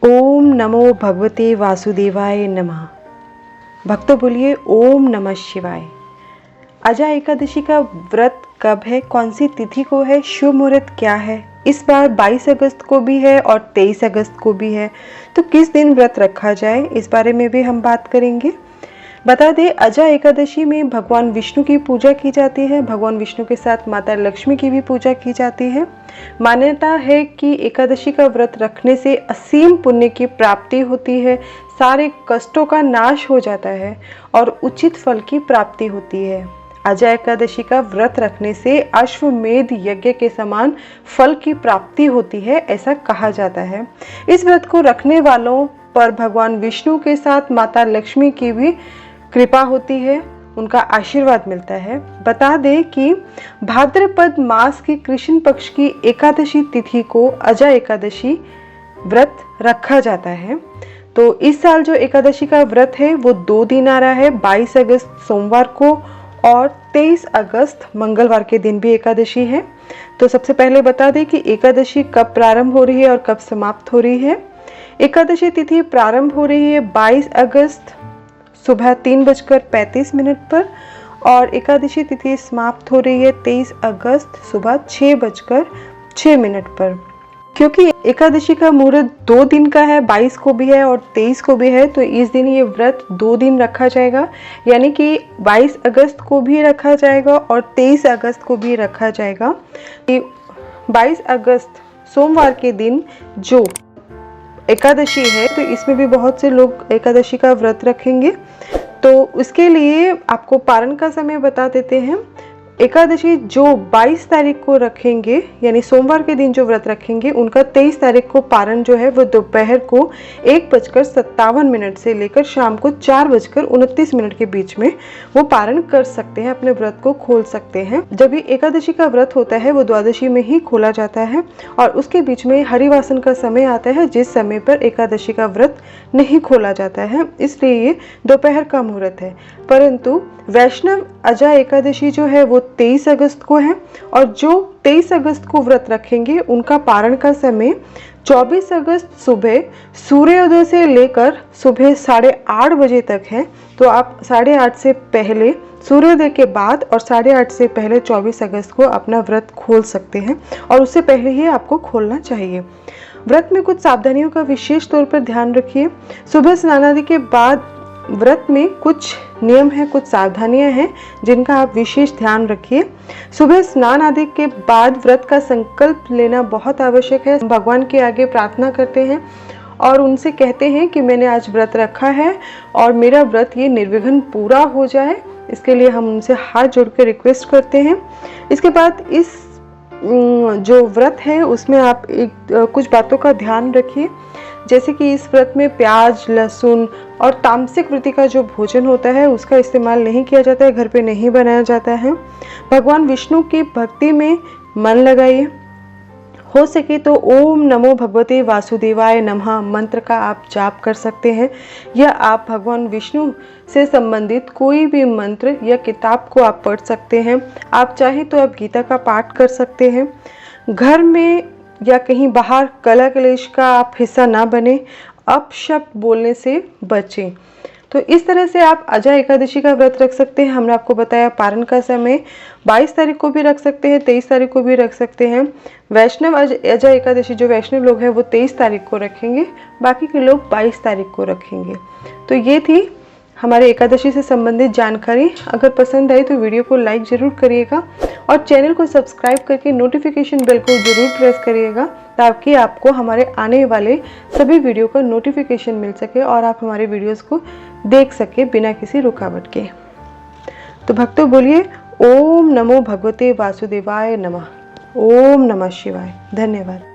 ओम नमो भगवते वासुदेवाय नमः। भक्तों बोलिए ओम नमः शिवाय। अजा एकादशी का व्रत कब है, कौन सी तिथि को है, शुभ मुहूर्त क्या है? इस बार 22 अगस्त को भी है और 23 अगस्त को भी है, तो किस दिन व्रत रखा जाए इस बारे में भी हम बात करेंगे। बता दें, अजा एकादशी में भगवान विष्णु की पूजा की जाती है। भगवान विष्णु के साथ माता लक्ष्मी की भी पूजा की जाती है। मान्यता है कि एकादशी का व्रत रखने से असीम पुण्य की प्राप्ति होती है, सारे कष्टों का नाश हो जाता है और उचित फल की प्राप्ति होती है। अजा एकादशी का व्रत रखने से अश्वमेध यज्ञ के समान फल की प्राप्ति होती है, ऐसा कहा जाता है। इस व्रत को रखने वालों पर भगवान विष्णु के साथ माता लक्ष्मी की भी कृपा होती है, उनका आशीर्वाद मिलता है। बता दें कि भाद्रपद मास की कृष्ण पक्ष की एकादशी तिथि को अजा एकादशी व्रत रखा जाता है। तो इस साल जो एकादशी का व्रत है वो 2 दिन आ रहा है, 22 अगस्त सोमवार को और 23 अगस्त मंगलवार के दिन भी एकादशी है। तो सबसे पहले बता दें कि एकादशी कब प्रारंभ हो रही है और कब समाप्त हो रही है। एकादशी तिथि प्रारंभ हो रही है 22 अगस्त सुबह 3:35 पर और एकादशी तिथि समाप्त हो रही है 23 अगस्त सुबह 6:06 पर। क्योंकि एकादशी का मुहूर्त 2 दिन का है, 22 को भी है और 23 को भी है, तो इस दिन ये व्रत 2 दिन रखा जाएगा, यानी कि 22 अगस्त को भी रखा जाएगा और 23 अगस्त को भी रखा जाएगा। 22 अगस्त सोमवार के दिन जो एकादशी है तो इसमें भी बहुत से लोग एकादशी का व्रत रखेंगे। तो उसके लिए आपको पारण का समय बता देते हैं। एकादशी जो 22 तारीख को रखेंगे, यानी सोमवार के दिन जो व्रत रखेंगे, उनका 23 तारीख को पारण जो है वो दोपहर को 1:57 से लेकर शाम को 4:29 के बीच में वो पारण कर सकते हैं, अपने व्रत को खोल सकते हैं। जब भी एकादशी का व्रत होता है वो द्वादशी में ही खोला जाता है और उसके बीच में हरिवासन का समय आता है, जिस समय पर एकादशी का व्रत नहीं खोला जाता है, इसलिए ये दोपहर का मुहूर्त है। परंतु वैष्णव अजा एकादशी जो है वो 23 अगस्त को है और जो 23 अगस्त को व्रत रखेंगे उनका पारण का समय 24 अगस्त सुबह सूर्योदय से लेकर सुबह 8:30 बजे तक है। तो आप 8:30 से पहले, सूर्योदय के बाद और 8:30 से पहले 24 अगस्त को अपना व्रत खोल सकते हैं और उससे पहले ही आपको खोलना चाहिए। व्रत में कुछ सावधानियों का विशेष तौर पर ध्यान रखिए। सुबह स्नान आदि के बाद व्रत में कुछ नियम है, कुछ सावधानियां हैं जिनका आप विशेष ध्यान रखिए। सुबह स्नान आदि के बाद व्रत का संकल्प लेना बहुत आवश्यक है। भगवान के आगे प्रार्थना करते हैं और उनसे कहते हैं कि मैंने आज व्रत रखा है और मेरा व्रत ये निर्विघ्न पूरा हो जाए, इसके लिए हम उनसे हाथ जोड़ कर रिक्वेस्ट करते हैं। इसके बाद इस जो व्रत है उसमें आप कुछ बातों का ध्यान रखिए, जैसे कि इस व्रत में प्याज, लहसुन और तामसिक वृत्ति का जो भोजन होता है उसका इस्तेमाल नहीं किया जाता है, घर पे नहीं बनाया जाता है। भगवान विष्णु की भक्ति में मन लगाइए। हो सके तो ओम नमो भगवते वासुदेवाय नमः मंत्र का आप जाप कर सकते हैं, या आप भगवान विष्णु से संबंधित कोई भी मंत्र या किताब को आप पढ़ सकते हैं। आप चाहें तो आप गीता का पाठ कर सकते हैं। घर में या कहीं बाहर कलह कलेश का आप हिस्सा ना बने, अपशब्द बोलने से बचें। तो इस तरह से आप अजा एकादशी का व्रत रख सकते हैं। हमने आपको बताया पारण का समय 22 तारीख को भी रख सकते हैं, 23 तारीख को भी रख सकते हैं। वैष्णव अजा एकादशी जो वैष्णव लोग हैं वो 23 तारीख को रखेंगे, बाकी के लोग 22 तारीख को रखेंगे। तो ये थी हमारे एकादशी से संबंधित जानकारी। अगर पसंद आई तो वीडियो को लाइक ज़रूर करिएगा और चैनल को सब्सक्राइब करके नोटिफिकेशन बेल को ज़रूर प्रेस करिएगा, ताकि आपको हमारे आने वाले सभी वीडियो का नोटिफिकेशन मिल सके और आप हमारे वीडियोस को देख सके बिना किसी रुकावट के। तो भक्तों बोलिए ओम नमो भगवते वासुदेवाय नमः। ओम नमः शिवाय। धन्यवाद।